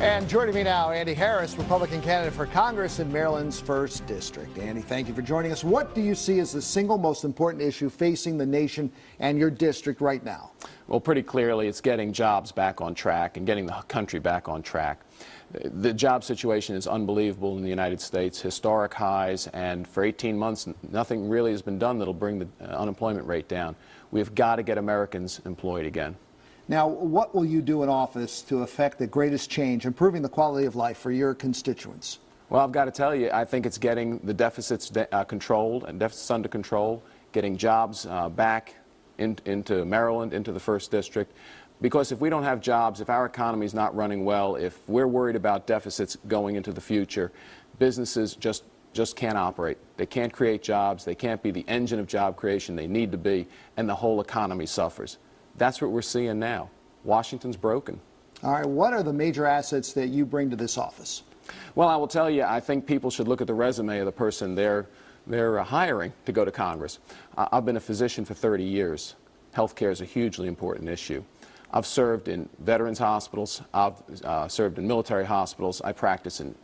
And joining me now, Andy Harris, Republican candidate for Congress in Maryland's 1st District. Andy, thank you for joining us. What do you see as the single most important issue facing the nation and your district right now? Well, pretty clearly, it's getting jobs back on track and getting the country back on track. The job situation is unbelievable in the United States, historic highs, and for 18 months, nothing really has been done that'll bring the unemployment rate down. We've got to get Americans employed again. Now, what will you do in office to affect the greatest change, improving the quality of life for your constituents? Well, I've got to tell you, I think it's getting the deficits controlled and deficits under control, getting jobs back into Maryland, into the 1st District. Because if we don't have jobs, if our economy is not running well, if we're worried about deficits going into the future, businesses just can't operate. They can't create jobs. They can't be the engine of job creation they need to be, and the whole economy suffers. That's what we're seeing now. Washington's broken. All right, what are the major assets that you bring to this office? Well, I will tell you, I think people should look at the resume of the person they're hiring to go to Congress. I've been a physician for 30 years. Healthcare is a hugely important issue. I've served in veterans hospitals. I've served in military hospitals. I practice in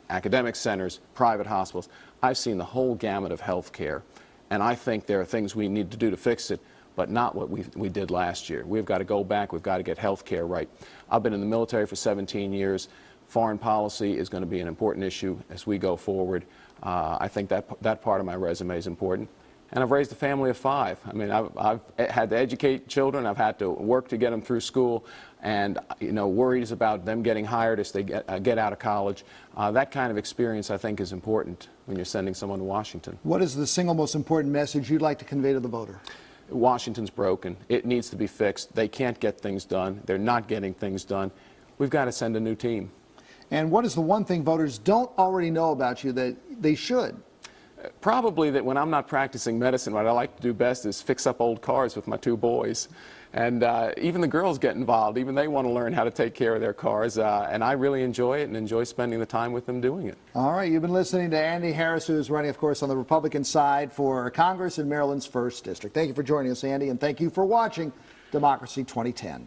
academic centers, private hospitals. I've seen the whole gamut of healthcare, and I think there are things we need to do to fix it, but not what we did last year. We've got to go back. We've got to get health care right. I've been in the military for 17 years. Foreign policy is going to be an important issue as we go forward. I think that part of my resume is important. And I've raised a family of 5. I mean, I've had to educate children. I've had to work to get them through school, and worries about them getting hired as they get out of college. That kind of experience, I think, is important when you're sending someone to Washington. What is the single most important message you'd like to convey to the voter? Washington's broken. It needs to be fixed. They can't get things done. They're not getting things done. We've got to send a new team. And what is the one thing voters don't already know about you that they should? Probably that when I'm not practicing medicine, what I like to do best is fix up old cars with my 2 boys. And even the girls get involved. Even they want to learn how to take care of their cars. And I really enjoy it and enjoy spending the time with them doing it. All right. You've been listening to Andy Harris, who is running, of course, on the Republican side for Congress in Maryland's 1st District. Thank you for joining us, Andy, and thank you for watching Democracy 2010.